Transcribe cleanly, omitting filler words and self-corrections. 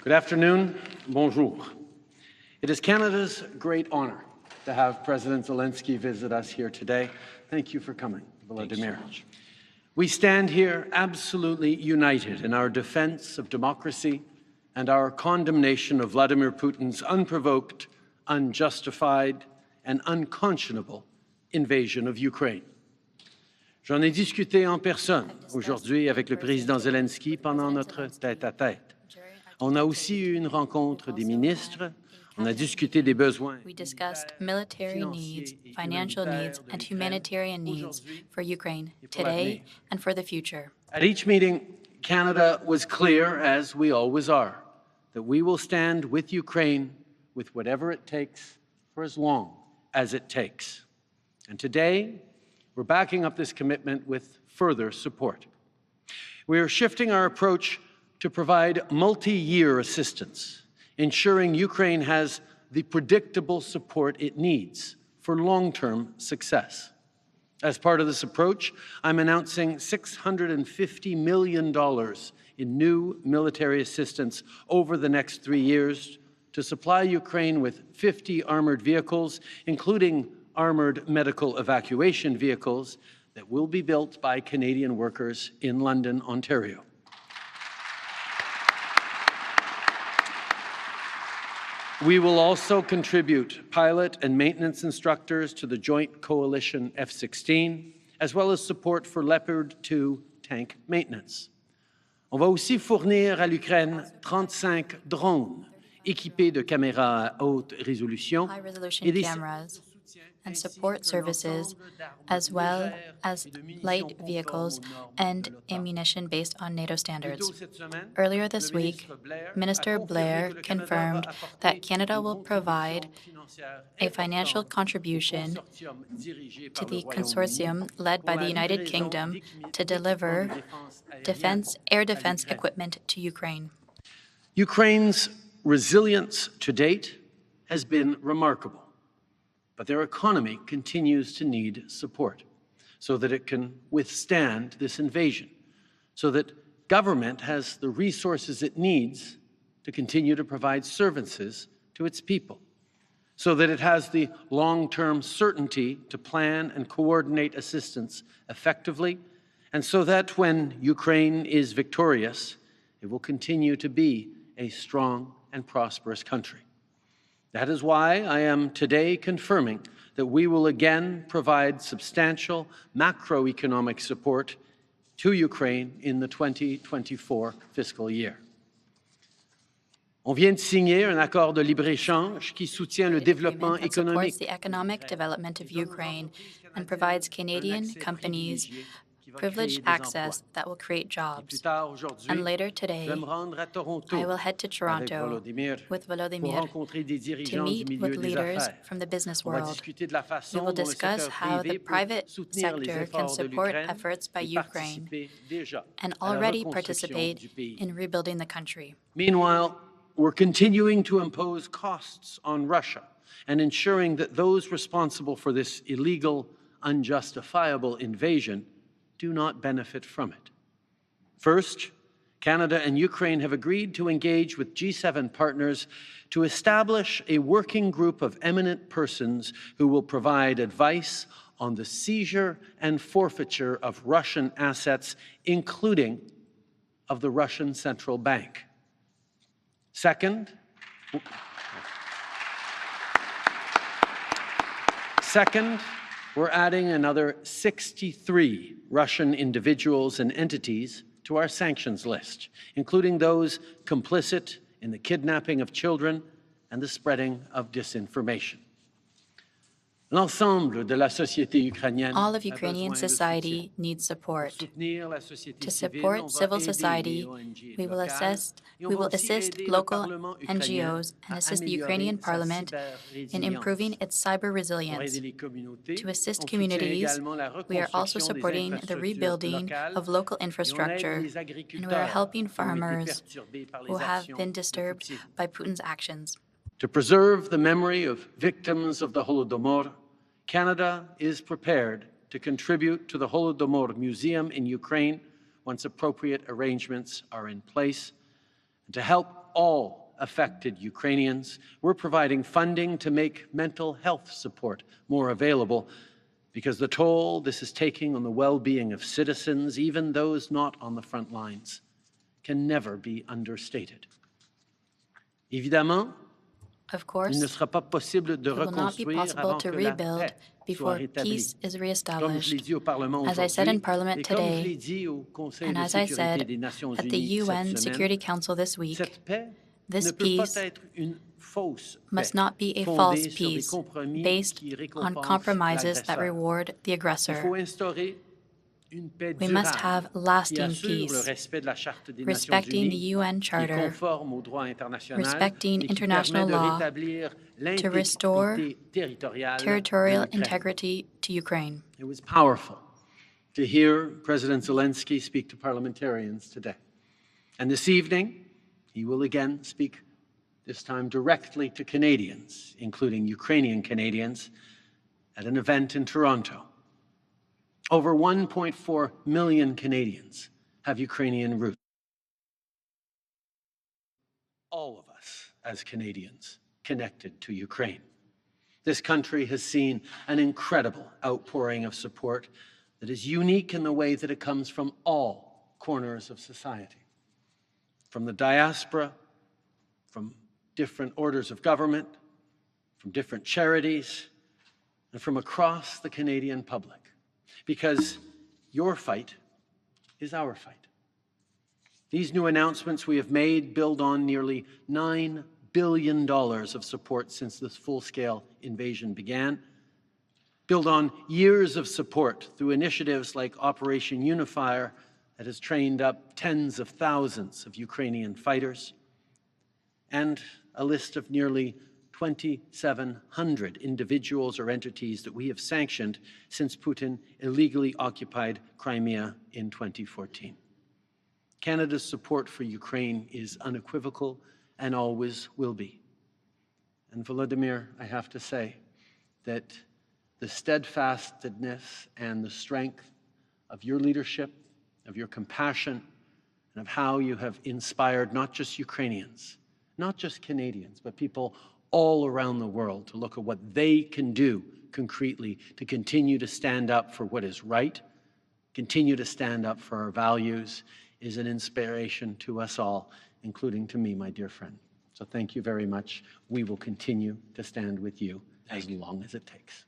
Good afternoon. Bonjour. It is Canada's great honor to have President Zelenskyy visit us here today. Thank you for coming, Vladimir. We stand here absolutely united in our defense of democracy and our condemnation of Vladimir Putin's unprovoked, unjustified, and unconscionable invasion of Ukraine. J'en ai discuté en personne aujourd'hui avec le président Zelenskyy pendant notre tête-à-tête. On a aussi eu une rencontre des ministres. On a discuté des besoins. We discussed military needs, financial needs, and humanitarian needs for Ukraine today and for the future. At each meeting, Canada was clear, as we always are, that we will stand with Ukraine with whatever it takes for as long as it takes. And today, we're backing up this commitment with further support. We are shifting our approach to provide multi-year assistance, ensuring Ukraine has the predictable support it needs for long-term success. As part of this approach, I'm announcing $650 million in new military assistance over the next 3 years to supply Ukraine with 50 armored vehicles, including armored medical evacuation vehicles that will be built by Canadian workers in London, Ontario. We will also contribute pilot and maintenance instructors to the Joint Coalition F-16, as well as support for Leopard 2 tank maintenance. On va aussi fournir à l'Ukraine 35 drones équipés de caméras à haute résolution High-resolution cameras and support services, as well as light vehicles and ammunition based on NATO standards. Earlier this week, Minister Blair confirmed that Canada will provide a financial contribution to the consortium led by the United Kingdom to deliver air defense equipment to Ukraine. Ukraine's resilience to date has been remarkable. But their economy continues to need support so that it can withstand this invasion, so that government has the resources it needs to continue to provide services to its people, so that it has the long-term certainty to plan and coordinate assistance effectively, and so that when Ukraine is victorious, it will continue to be a strong and prosperous country. That is why I am today confirming that we will again provide substantial macroeconomic support to Ukraine in the 2024 fiscal year. On vient de signer un accord de libre-échange qui soutient le développement économique. Supports the economic development of Ukraine and provides Canadian companies privileged access that will create jobs. And later today, I will head to Toronto with Volodymyr to meet with leaders from the business world. We will discuss how the private sector can support efforts by Ukraine and already participate in rebuilding the country. Meanwhile, we're continuing to impose costs on Russia and ensuring that those responsible for this illegal, unjustifiable invasion do not benefit from it. First, Canada and Ukraine have agreed to engage with G7 partners to establish a working group of eminent persons who will provide advice on the seizure and forfeiture of Russian assets, including of the Russian Central Bank. Second, we're adding another 63 Russian individuals and entities to our sanctions list, including those complicit in the kidnapping of children and the spreading of disinformation. All of Ukrainian society needs support. To support civil society, we will assist local NGOs and assist the Ukrainian Parliament in improving its cyber resilience. To assist communities, we are also supporting the rebuilding of local infrastructure, and we are helping farmers who have been disturbed by Putin's actions. To preserve the memory of victims of the Holodomor, Canada is prepared to contribute to the Holodomor Museum in Ukraine once appropriate arrangements are in place, and to help all affected Ukrainians. We're providing funding to make mental health support more available, because the toll this is taking on the well-being of citizens, even those not on the front lines, can never be understated. Évidemment, Of il course, ne sera pas possible de it will not be reconstruire possible avant to que la rebuild paix soit before rétablie. peace is Comme je l'ai reestablished. dit au Parlement As I said in aujourd'hui, Parliament et comme je today, l'ai dit au Conseil and de as I sécurité said des Nations at the Unies UN cette Security semaine, Council this week, cette paix this ne peut pas peace être une fausse must paix not be a fondée false sur des peace compromis based qui on récompensent compromises that l'agresseur. reward the Il aggressor. faut instaurer une paix We must have durable qui lasting assure le peace, respect de la Charte des Nations respecting the Unies, UN qui est Charter, conforme au droit international respecting et qui international permet de law rétablir to restore l'intégrité territoriale de territorial l'Ukraine. integrity to Ukraine. It was powerful to hear President Zelenskyy speak to parliamentarians today. And this evening, he will again speak, this time directly to Canadians, including Ukrainian Canadians, at an event in Toronto. Over 1.4 million Canadians have Ukrainian roots. All of us as Canadians connected to Ukraine. This country has seen an incredible outpouring of support that is unique in the way that it comes from all corners of society. From the diaspora, from different orders of government, from different charities, and from across the Canadian public. Because your fight is our fight. These new announcements we have made build on nearly $9 billion of support since this full-scale invasion began, build on years of support through initiatives like Operation Unifier that has trained up tens of thousands of Ukrainian fighters, and a list of nearly 2,700 individuals or entities that we have sanctioned since Putin illegally occupied Crimea in 2014. Canada's support for Ukraine is unequivocal and always will be. And Volodymyr, I have to say that the steadfastness and the strength of your leadership, of your compassion, and of how you have inspired not just Ukrainians, not just Canadians, but people all around the world to look at what they can do concretely to continue to stand up for what is right, continue to stand up for our values, is an inspiration to us all, including to me, my dear friend. So thank you very much. We will continue to stand with you as long as it takes.